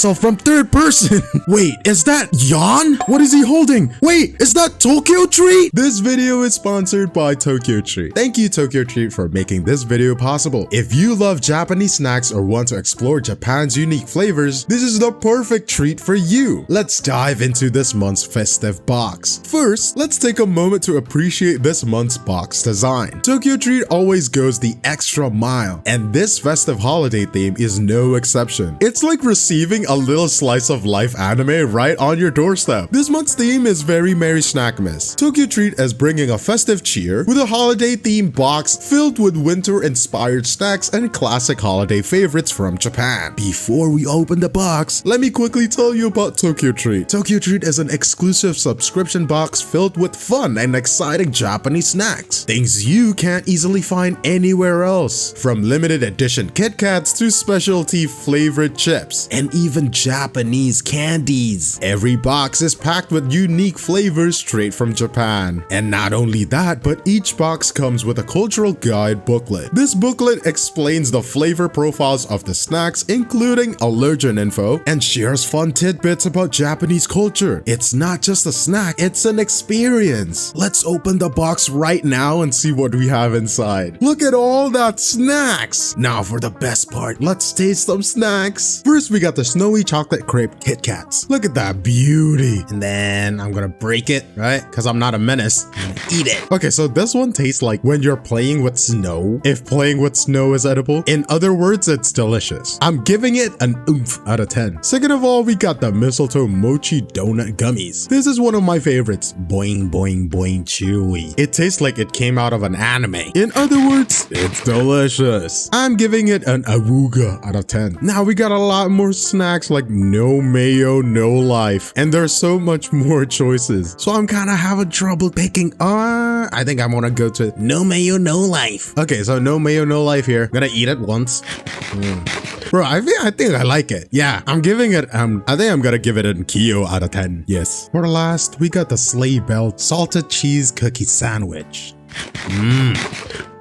myself from third person. Wait, is that Yan? What is he holding? Wait, is that Tokyo Treat? This video is sponsored by Tokyo Treat. Thank you, Tokyo Treat, for making this video possible. If you love Japanese snacks or want to explore Japan's unique flavors, this is the perfect treat for you. Let's dive into this month's festive box. First, let's take a moment to appreciate this month's box design. Tokyo Treat always goes the extra mile, and this festive holiday theme is no exception. It's like receiving a little slice of life anime right on your doorstep. This month's theme is very Merry Snackmas. Tokyo Treat is bringing a festive cheer with a holiday themed box filled with winter-inspired snacks and classic holiday favorites from Japan. Before we open the box, let me quickly tell you about Tokyo Treat. Tokyo Treat is an exclusive subscription box filled with fun and exciting Japanese snacks. Things you can't easily find anywhere else. From limited edition Kit Kats to specialty flavored chips, and even Japanese candies. Every box is packed with unique flavors straight from Japan. And not only that, but each box comes with a cultural guide booklet. This booklet explains the flavor profiles of the snacks, including allergen info, and shares fun tidbits about Japanese culture. It's not just a snack, it's an experience. Let's open the box right now and see what we have inside. Look at all that snacks! Now for the best part, let's taste some snacks. First, we got the snowy chocolate crepe Kit Kats. Look at that beauty. And then I'm gonna break it, right? Because I'm not a menace. I'm gonna eat it. Okay, so this one tastes like when you're playing with snow, if playing with snow is edible. In other words, it's delicious. I'm giving it an oomph out of 10. Second of all, we got the mistletoe mochi donut gummies. This is one of my favorites. Boing, boing, boing, chewy. It tastes like it came out of an anime. In other words, it's delicious. I'm giving it an awooga out of 10. Now we got a lot more snacks like no mayo, no life. And there's so much more choices. So I'm kind of having trouble picking. I think I'm gonna go to no mayo, no life. Okay, so no mayo, no life here. I'm gonna eat it once. Bro, I think I like it. Yeah, I'm giving it, I think I'm gonna give it an Kyo out of 10. Yes. For last, we got the 𝗖cie𝗽𝗆𝗵𝗁 salted cheese cookie sandwich.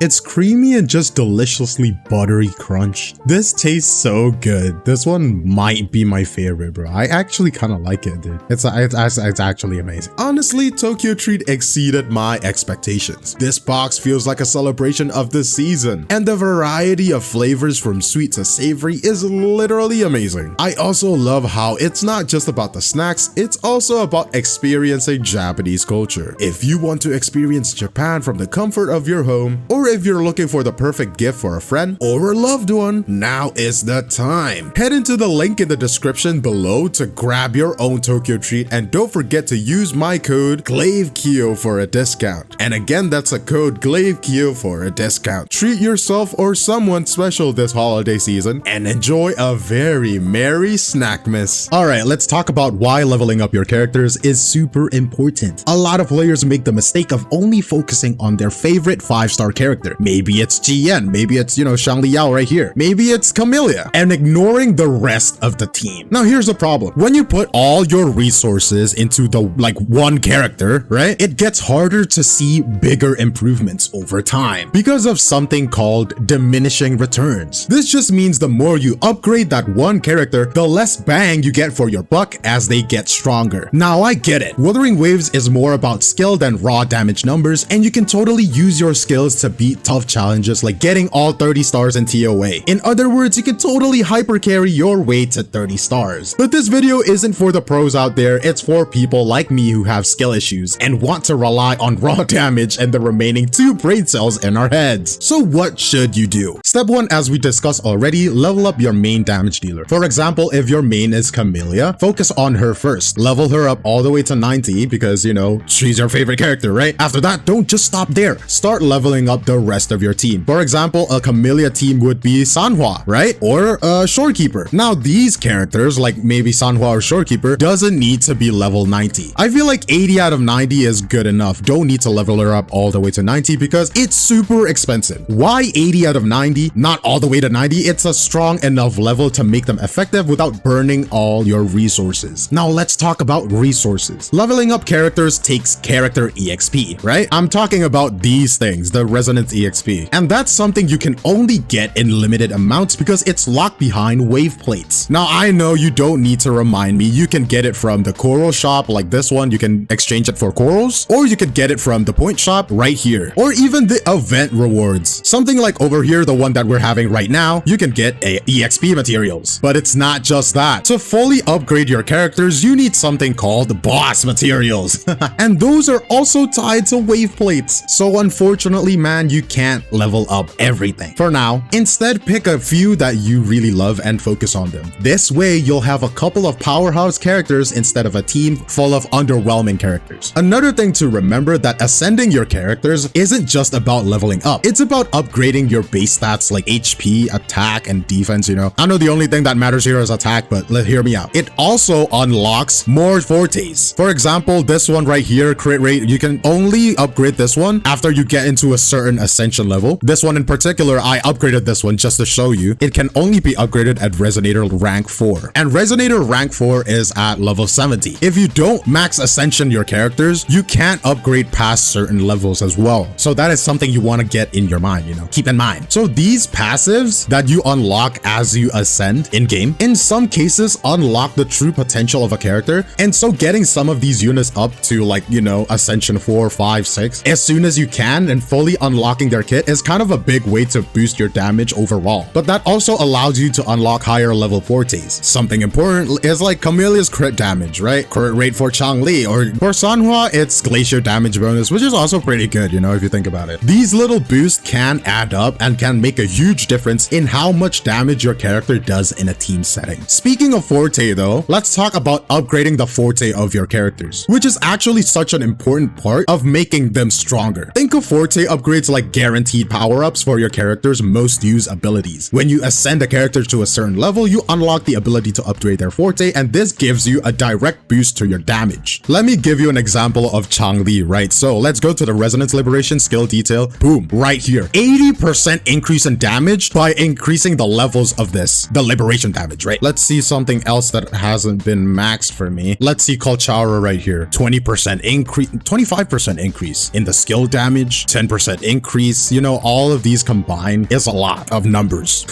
It's creamy and just deliciously buttery crunch. This tastes so good. This one might be my favorite, bro. I actually kind of like it, dude. It's actually amazing. Honestly, Tokyo Treat exceeded my expectations. This box feels like a celebration of the season, and the variety of flavors from sweet to savory is literally amazing. I also love how it's not just about the snacks, it's also about experiencing Japanese culture. If you want to experience Japan from the comfort of your home, or if you're looking for the perfect gift for a friend or a loved one, now is the time. Head into the link in the description below to grab your own Tokyo Treat, and don't forget to use my code 𝗖𝗽𝗆𝗆𝗍 for a discount. And again, that's a code 𝗖𝗍𝗆𝗆𝗍 for a discount. Treat yourself or someone special this holiday season and enjoy a very Merry Snackmas. Alright, let's talk about why leveling up your characters is super important. A lot of players make the mistake of only focusing on their favorite 5-star character. Maybe it's Jian, maybe it's, Xiangliao right here. Maybe it's Camellia, and ignoring the rest of the team. Now here's the problem. When you put all your resources into the one character, right? It gets harder to see bigger improvements over time because of something called diminishing returns. This just means the more you upgrade that one character, the less bang you get for your buck as they get stronger. Now I get it. Wuthering Waves is more about skill than raw damage numbers, and you can totally use your skills to beat tough challenges like getting all 30 stars in TOA. In other words, you can totally hyper carry your way to 30 stars. But this video isn't for the pros out there, it's for people like me who have skill issues and want to rely on raw damage and the remaining 2 brain cells in our heads. So what should you do? Step 1, as we discussed already, level up your main damage dealer. For example, if your main is Camellia, focus on her first. Level her up all the way to 90 because, she's your favorite character, right? After that, don't just stop there. Start leveling up the the rest of your team. For example, a Camellia team would be Sanhua, right? Or a Shorekeeper. Now, these characters, like maybe Sanhua or Shorekeeper, doesn't need to be level 90. I feel like 80 out of 90 is good enough. Don't need to level her up all the way to 90 because it's super expensive. Why 80 out of 90? Not all the way to 90. It's a strong enough level to make them effective without burning all your resources. Now, let's talk about resources. Leveling up characters takes character EXP, right? I'm talking about these things, the Resonance EXP. And that's something you can only get in limited amounts because it's locked behind wave plates. Now, I know you don't need to remind me. You can get it from the coral shop like this one. You can exchange it for corals, or you could get it from the point shop right here, or even the event rewards. Something like over here, the one that we're having right now, you can get EXP materials. But it's not just that. To fully upgrade your characters, you need something called boss materials. And those are also tied to wave plates. So unfortunately, man, you can't level up everything. For now, instead pick a few that you really love and focus on them. This way, you'll have a couple of powerhouse characters instead of a team full of underwhelming characters. Another thing to remember that ascending your characters isn't just about leveling up. It's about upgrading your base stats like HP, attack, and defense, you know. I know the only thing that matters here is attack, but hear me out. It also unlocks more fortes. For example, this one right here, crit rate, you can only upgrade this one after you get into a certain ascension level. This one in particular, I upgraded this one just to show you. It can only be upgraded at Resonator rank 4. And Resonator rank 4 is at level 70. If you don't max ascension your characters, you can't upgrade past certain levels as well. So that is something you want to get in your mind, you know, keep in mind. So these passives that you unlock as you ascend in game, in some cases unlock the true potential of a character. And so getting some of these units up to like, you know, ascension 4, 5, 6 as soon as you can and fully unlocking their kit is kind of a big way to boost your damage overall. But that also allows you to unlock higher level fortes. Something important is like Camellia's crit damage, right? Crit rate for Changli, or for Sanhua, it's glacier damage bonus, which is also pretty good, you know, if you think about it. These little boosts can add up and can make a huge difference in how much damage your character does in a team setting. Speaking of forte though, let's talk about upgrading the forte of your characters, which is actually such an important part of making them stronger. Think of forte upgrades like guaranteed power-ups for your character's most used abilities. When you ascend a character to a certain level, you unlock the ability to upgrade their forte, and this gives you a direct boost to your damage. Let me give you an example of Changli, right? So let's go to the Resonance Liberation skill detail. Boom, right here. 80% increase in damage by increasing the levels of this, the liberation damage, right? Let's see something else that hasn't been maxed for me. Let's see Kalchara right here. 20% increase, 25% increase in the skill damage, 10% increase. You know, all of these combined is a lot of numbers.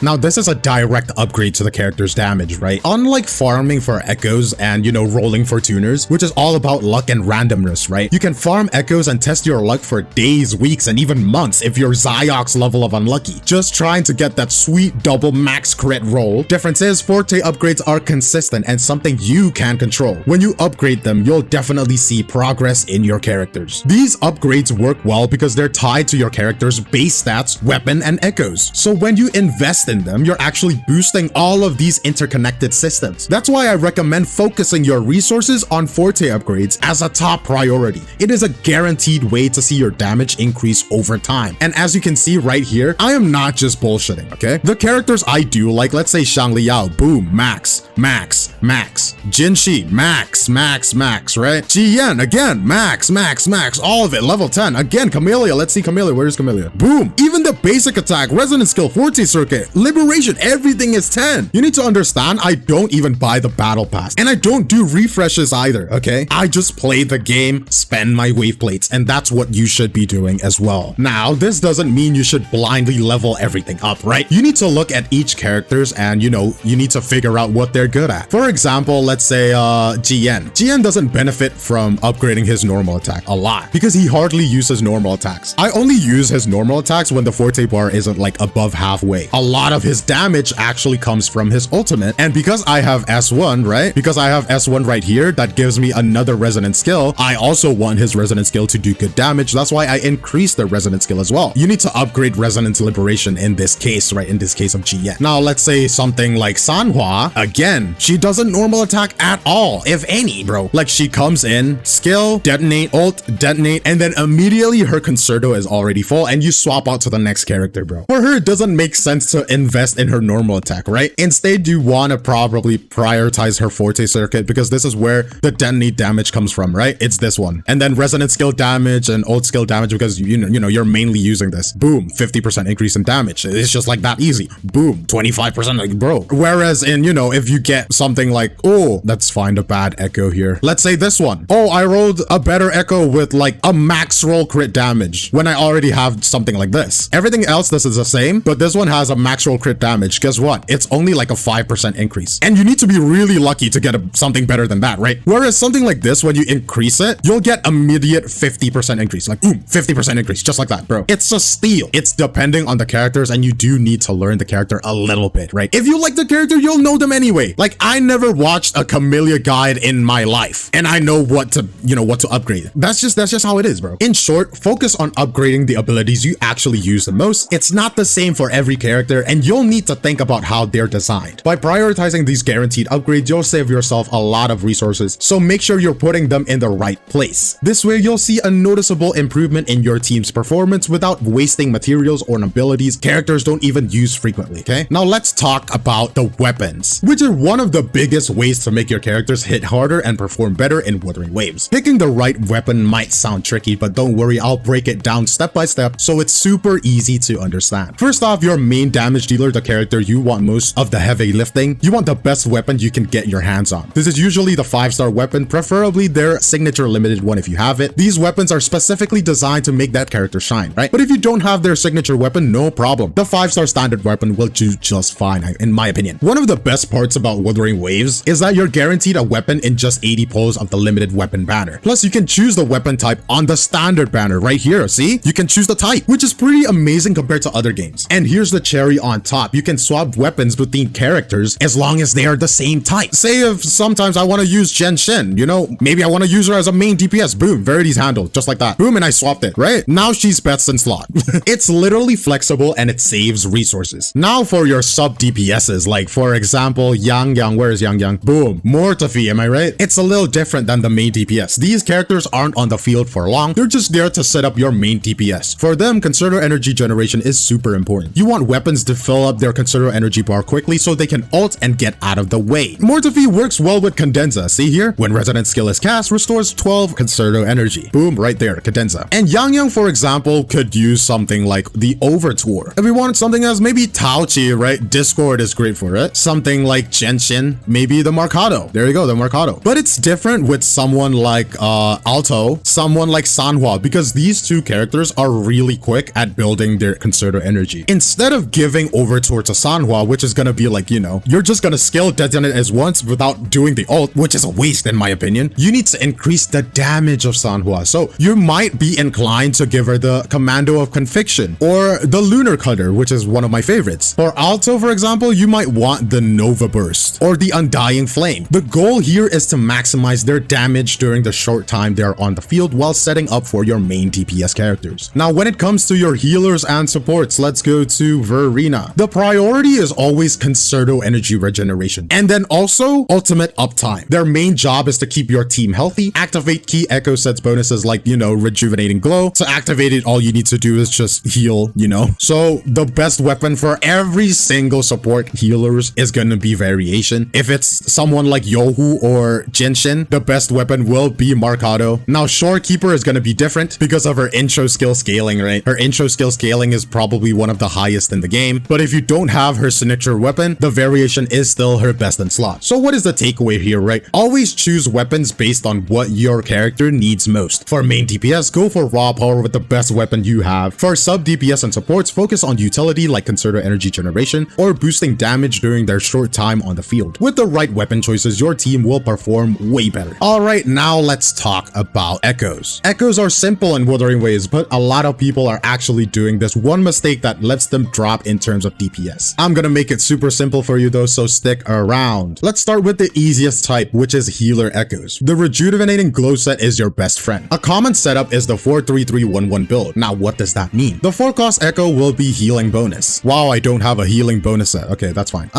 Now, this is a direct upgrade to the character's damage, right? Unlike farming for echoes and, you know, rolling for tuners, which is all about luck and randomness, right? You can farm echoes and test your luck for days, weeks, and even months if you're Zyok's level of unlucky, just trying to get that sweet double max crit roll. Difference is forte upgrades are consistent and something you can control. When you upgrade them, you'll definitely see progress in your characters. These upgrades work well because they're tied to your character's base stats, weapon, and echoes. So when you invest in them, you're actually boosting all of these interconnected systems. That's why I recommend focusing your resources on forte upgrades as a top priority. It is a guaranteed way to see your damage increase over time. And as you can see right here, I am not just bullshitting, okay? The characters I do, like let's say Xiangliao, boom, max, max, max. Jinshi, max, max, max, right? Jiyan, again, max, max, max, all of it, level 10. Again, Camellia, let's see Camellia, where's Camellia? Boom, even the basic attack, resonance skill, forte circuit, liberation, everything is 10. You need to understand, I don't even buy the battle pass, and I don't do refreshes either, okay? I just play the game, spend my wave plates, and that's what you should be doing as well. Now, this doesn't mean you should blindly level everything up, right? You need to look at each characters and, you know, you need to figure out what they're good at. For example, let's say Jiyan. Jiyan doesn't benefit from upgrading his normal attack a lot because he hardly uses normal attacks. I only use his normal attacks when the forte bar isn't like above halfway. A lot of his damage actually comes from his ultimate, and because I have S1, right? Because I have S1 right here, that gives me another resonance skill. I also want his resonance skill to do good damage. That's why I increase the resonance skill as well. you need to upgrade Resonance Liberation in this case, right? In this case of Jiyan. Now, let's say something like Sanhua. Again, she doesn't normal attack at all, if any, bro. Like, she comes in, skill, detonate, ult, detonate, and then immediately her Concerto is already full, and you swap out to the next character, bro. For her, it doesn't make sense to invest in her normal attack, right? Instead, you want to probably prioritize her Forte circuit, because this is where the detonate damage comes from, right? It's this one. And then resonance skill damage and ult skill damage, because you know you're mainly using this. Boom, 50% increase in damage. It's just like that easy. Boom, 25%, like, bro. Whereas in, if you get something like, oh, let's find a bad echo here. Let's say this one. Oh, I rolled a better echo with like a max roll crit damage when I already have something like this. Everything else, this is the same, but this one has a max roll crit damage. Guess what? It's only like a 5% increase. And you need to be really lucky to get something better than that, right? Whereas something like this, when you increase it, you'll get immediate 50% increase. Like, boom, 50% increase, just like that, bro. It's a steal. It's depending on the characters, and you do need to learn the character a little bit, right? If you like the character, you'll know them anyway. Like, I never watched a Camellia guide in my life, and I know what to upgrade. That's just how it is, bro. In short, focus on upgrading the abilities you actually use the most. It's not the same for every character, and you'll need to think about how they're designed. By prioritizing these guaranteed upgrades, you'll save yourself a lot of resources, so make sure you're putting them in the right place. This way, you'll see a noticeable improvement in your team's performance without wasting materials or abilities characters don't even use frequently, okay? Now let's talk about the weapons, which are one of the biggest ways to make your characters hit harder and perform better in Wuthering Waves. Picking the right weapon might sound tricky, but don't worry, I'll break it down step by step so it's super easy to understand. First off, your main damage dealer, the character you want most of the heavy lifting, you want the best weapon you can get your hands on. This is usually the 5-star weapon, preferably their signature limited one if you have it. These weapons are specifically designed to make that character shine, right? But if you don't have their signature weapon, no problem. The 5-star standard weapon will do just fine, in my opinion. One of the best parts about Wuthering Waves is that you're guaranteed a weapon in just 80 pulls of the limited weapon banner. Plus, you can choose the weapon type on the standard banner right here. See? You can choose the type, which is pretty amazing compared to other games. And here's the cherry on top. You can swap weapons between characters as long as they are the same type. Say if sometimes I want to use Genshin, maybe I want to use her as a main DPS. Boom, Verity's handled, just like that. Boom, and I swapped it, right? Now she's best in slot. It's literally flexible and it saves resources. Now for your sub DPSs, like for example, Yang, where is Yang? Boom, Mortifi, am I right? It's a little different than the main DPS. These characters aren't on the field for long. They're just there to set up your main DPS. For them, Concerto energy generation is super important. You want weapons to fill up their Concerto energy bar quickly so they can ult and get out of the way. Mortifi works well with Cadenza. See here? When resonance skill is cast, restores 12 Concerto energy. Boom, right there, Cadenza. And Yang, for example, could use something like the Overtour. If we wanted something else, maybe 𝗖cie, right? Discord is great for it. Something like Genshin, maybe the Mercado. There you go, the Mercado. But it's different with someone like Alto, someone like Sanhua, because these two characters are really quick at building their Concerto energy. Instead of giving Overtour to Sanhua, which is gonna be like, you're just gonna skill detonate as once without doing the ult, which is a waste in my opinion. You need to increase the damage of Sanhua. So you might be inclined to give her the Commando of Conviction or the Lunar Cutter, which is one of my favorites. For Alto, for example, you might want the Nova Burst or the Undying Flame. The goal here is to maximize their damage during the short time they're on the field while setting up for your main DPS characters. Now, when it comes to your healers and supports, let's go to Verena. The priority is always Concerto energy regeneration, and then also ultimate uptime. Their main job is to keep your team healthy, activate key echo sets bonuses like, rejuvenating glow. To activate it, all you need to do is just heal, So the best weapon for every single support healers is gonna be variation. If it's someone like Yohu or Genshin, the best weapon will be Mercado. Now, Shorekeeper is gonna be different because of her intro skill scaling, right? Her intro skill scaling is probably one of the highest in the game, but if you don't have her signature weapon, the variation is still her best in slot. So what is the takeaway here, right? Always choose weapons based on what your character needs most. For main DPS, go for raw power with the best weapon you have. For sub DPS and supports, focus on utility like Concerto energy generation or boosting damage during their short time on the field. With the right weapon choices, your team will perform way better. Alright, now let's talk about echoes. Echoes are simple in Wuthering Waves, but a lot of people are actually doing this one mistake that lets them drop in terms of DPS. I'm gonna make it super simple for you though, so stick around. Let's start with the easiest type, which is healer echoes. The rejuvenating glow set is your best friend. A common setup is the 4-3-3-1-1 build. Now, what does does that mean? The 4-cost Echo will be healing bonus. Wow, I don't have a healing bonus set. Okay, that's fine.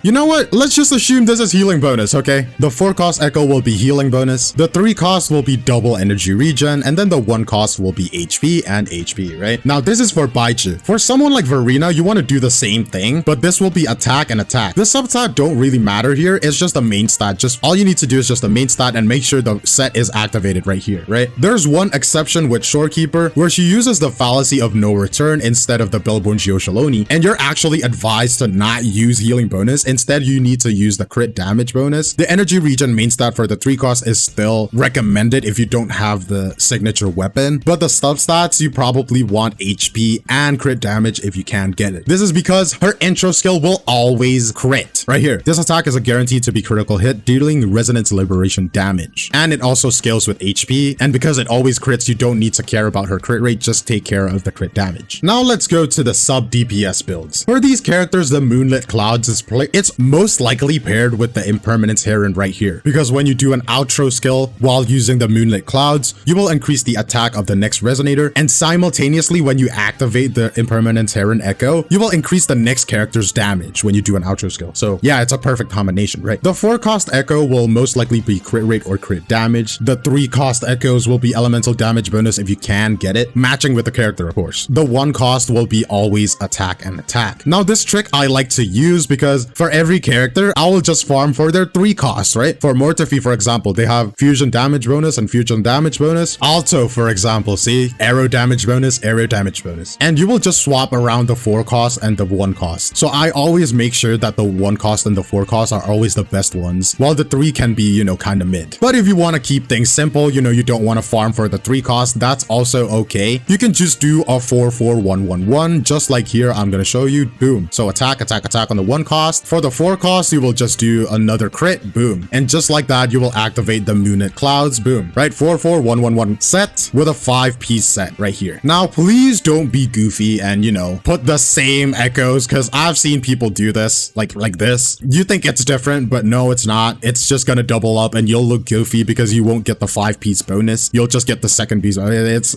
You know what? Let's just assume this is healing bonus, okay? The 4-cost Echo will be healing bonus. The 3-cost will be double energy regen, and then the 1-cost will be HP and HP, right? Now, this is for 𝗖cie. For someone like Verena, you want to do the same thing, but this will be attack and attack. The substat don't really matter here. It's just the main stat. Just all you need to do is just the main stat and make sure the set is activated right here, right? There's one exception with Shorekeeper where she uses the fallacy of no return instead of the 𝗿𝗏𝗍𝗆𝗍, and you're actually advised to not use healing bonus. Instead, you need to use the crit damage bonus. The energy regen main stat for the 3-cost is still recommended if you don't have the signature weapon, but the substats you probably want HP and crit damage if you can get it. This is because her intro skill will always crit. Right here, this attack is a guaranteed to be critical hit, dealing resonance liberation damage, and it also scales with HP, and because it always crits, you don't need to care about her crit rate, just take care of the crit damage. Now let's go to the sub DPS builds. For these characters, the Moonlit Clouds is it's most likely paired with the Impermanence Heron right here, because when you do an outro skill while using the Moonlit Clouds, you will increase the attack of the next resonator, and simultaneously when you activate the Impermanence Heron Echo, you will increase the next character's damage when you do an outro skill. So yeah, it's a perfect combination, right? The 4-cost Echo will most likely be crit rate or crit damage. The 3-cost Echoes will be elemental damage bonus if you can get it, matching with the character, of course. The 1-cost will be always attack and attack. Now this trick I like to use because for every character, I will just farm for their 3-costs, right? For 𝗏𝗏𝗶, for example, they have fusion damage bonus and fusion damage bonus. Alto, for example, see? Arrow damage bonus, arrow damage bonus. And you will just swap around the 4-cost and the 1-cost. So I always make sure that the 1-cost and the 4-cost are always the best ones, while the 3 can be, you know, kind of mid. But if you want to keep things simple, you know, you don't want to farm for the 3-cost, that's also okay. You can just do a 4-4-1-1-1, just like here, I'm going to show you. Boom. So attack, attack, attack on the 1-cost. For the 4-cost, you will just do another crit. Boom. And just like that, you will activate the Moonlit Clouds. Boom. Right? 4-4-1-1-1 set with a 5-piece set right here. Now, please don't be goofy and, you know, put the same echoes, because I've seen people do this like this. You think it's different, but no, it's not. It's just gonna double up and you'll look goofy because you won't get the 5-piece bonus. You'll just get the 2nd piece.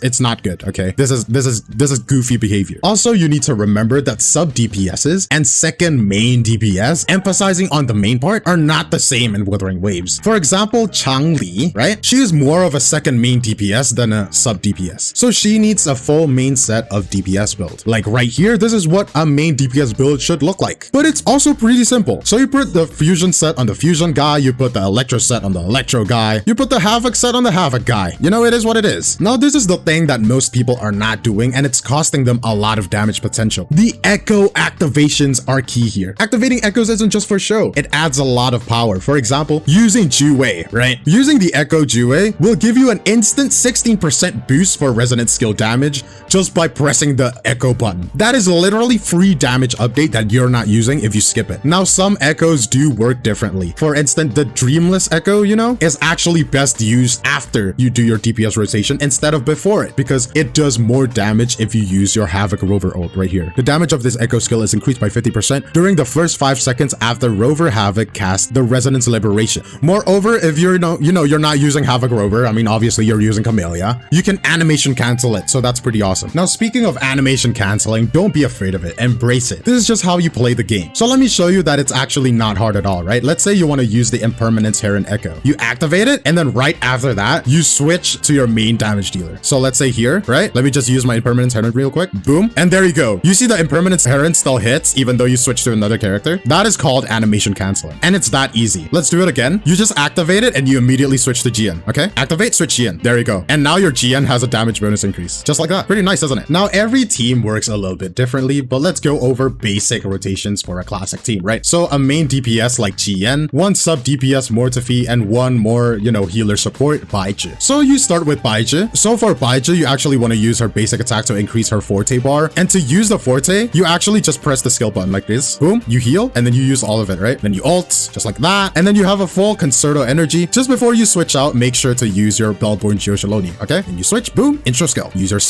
It's not good, okay? This is goofy behavior. Also, you need to remember that sub DPSs and second main DPS, emphasizing on the main part, are not the same in Wuthering Waves. For example, Changli, right? She is more of a second main DPS than a sub DPS. So she needs a full main set of DPS build. Like right here, this is what a main DPS build should look like. But it's also pretty simple. So you put the fusion set on the fusion guy, you put the electro set on the electro guy, you put the havoc set on the havoc guy. You know, it is what it is. Now, this is the thing that most people are not doing, and it's costing them a lot of damage potential. The echo activations are key here. Activating echoes isn't just for show. It adds a lot of power. For example, using 𝗍𝗿, right? Using the echo 𝗍𝗿 will give you an instant 16% boost for resonance skill damage just by pressing the echo button. That is literally free damage update that you're not using if you skip it. Now, some echoes do work differently. For instance, the Dreamless Echo, you know, is actually best used after you do your DPS rotation instead of before it, because it does more damage if you use your Havoc Rover ult right here. The damage of this echo skill is increased by 50% during the first 5 seconds after Rover Havoc casts the Resonance Liberation. Moreover, if you're you're not using Havoc Rover, I mean, obviously you're using Camellia, you can animation cancel it, so that's pretty awesome. Now, speaking of animation canceling, don't be afraid of it. Embrace it. This is just how you play the game. So let me show you that it's actually not hard at all, right? Let's say you want to use the Impermanence Heron Echo. You activate it, and then right after that, you switch to your main damage dealer. So let's say here, right? Let me just use my Impermanence Heron real quick. Boom. And there you go. You see the Impermanence Heron still hits, even though you switch to another character. That is called animation canceling. And it's that easy. Let's do it again. You just activate it, and you immediately switch to GN, okay? Activate, switch GN. There you go. And now your GN has a damage bonus increase. Just like that. Pretty nice, isn't it? Now, every team works a little bit differently, but let's go over basic rotations for a classic team, right? So a main DPS like GN, one sub DPS 𝗏𝗏𝗶, and one more, healer support, 𝗖cie. So you start with 𝗖cie. So for 𝗖cie, you actually want to use her basic attack to increase her forte bar. And to use the forte, you actually just press the skill button like this. Boom, you heal, and then you use all of it, right? Then you ult, just like that. And then you have a full Concerto energy. Just before you switch out, make sure to use your 𝗿𝗏𝗍𝗆𝗍, okay? And you switch, boom, intro skill. Use your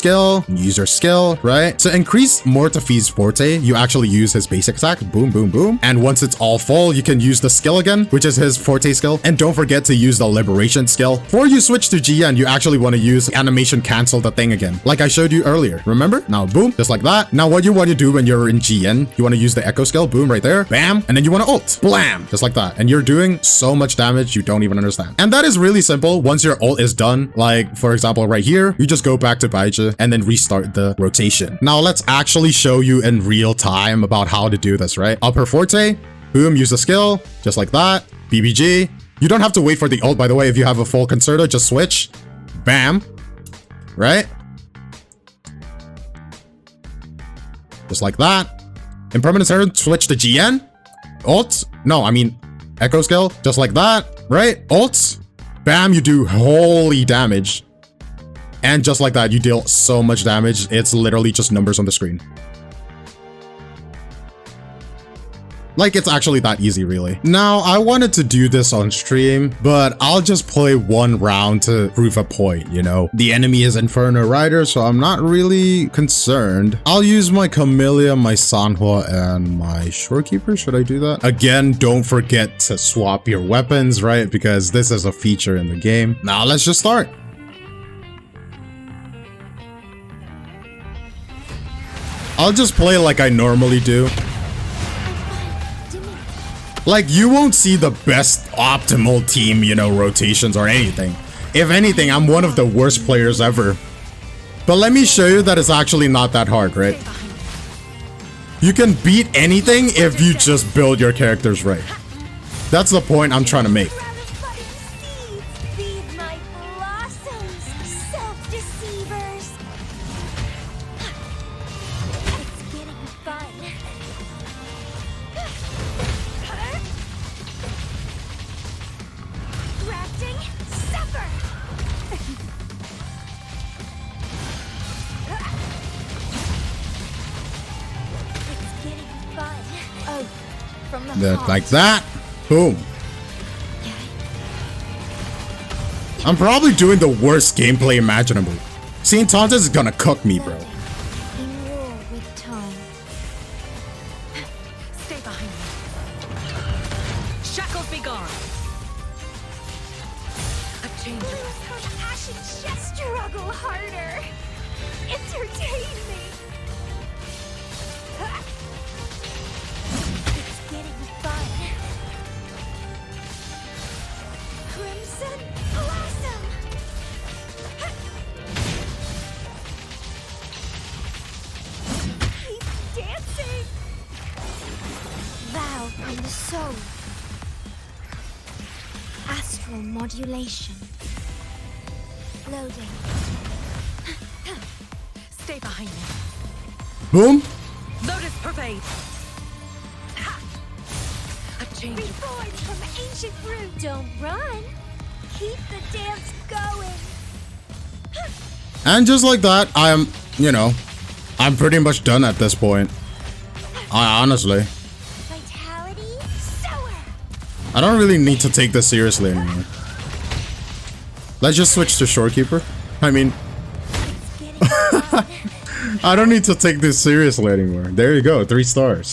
skill, right? To increase 𝗏𝗏𝗶's forte, you actually use his basic attack, boom, boom, boom. And once it's all full, you can use the skill again, which is his forte skill. And don't forget to use the liberation skill. Before you switch to GN, you actually want to use animation cancel the thing again. Like I showed showed you earlier. Remember? Now, boom, just like that. Now, what you want to do when you're in GN, you want to use the echo skill, boom, right there, bam, and then you want to ult, blam, just like that. And you're doing so much damage you don't even understand. And that is really simple. Once your ult is done, like for example, right here, you just go back to 𝗖cie and then restart the rotation. Now, let's actually show you in real time about how to do this, right? Upper forte, boom, use the skill, just like that, BBG. You don't have to wait for the ult, by the way. If you have a full concerto, just switch, bam, right? Just like that. Impermanent turn, switch to GN. Ult. No, I mean, echo skill. Just like that, right? Ult. Bam, you do holy damage. And just like that, you deal so much damage. It's literally just numbers on the screen. Like, it's actually that easy, really. Now, I wanted to do this on stream, but I'll just play one round to prove a point, you know? The enemy is Inferno Rider, so I'm not really concerned. I'll use my Camellia, my Sanhua, and my Shorekeeper. Should I do that? Again, don't forget to swap your weapons, right? Because this is a feature in the game. Now, let's just start. I'll just play like I normally do. Like, you won't see the best optimal team, you know, rotations or anything. If anything, I'm one of the worst players ever. But let me show you that it's actually not that hard, right? You can beat anything if you just build your characters right. That's the point I'm trying to make. Like that. Boom. I'm probably doing the worst gameplay imaginable. Seeing Taunted is gonna cook me, bro. Stay behind me. Shackles be gone. A change of ashen struggle harder. Entertain me. Soul. Astral modulation. Loading. Stay behind me. Boom. Lotus pervade. A change. Reborn from ancient root. Don't run. Keep the dance going. And just like that, I'm pretty much done at this point. Honestly. I don't really need to take this seriously anymore. Let's just switch to Shorekeeper. I mean, I don't need to take this seriously anymore. There you go, 3 stars.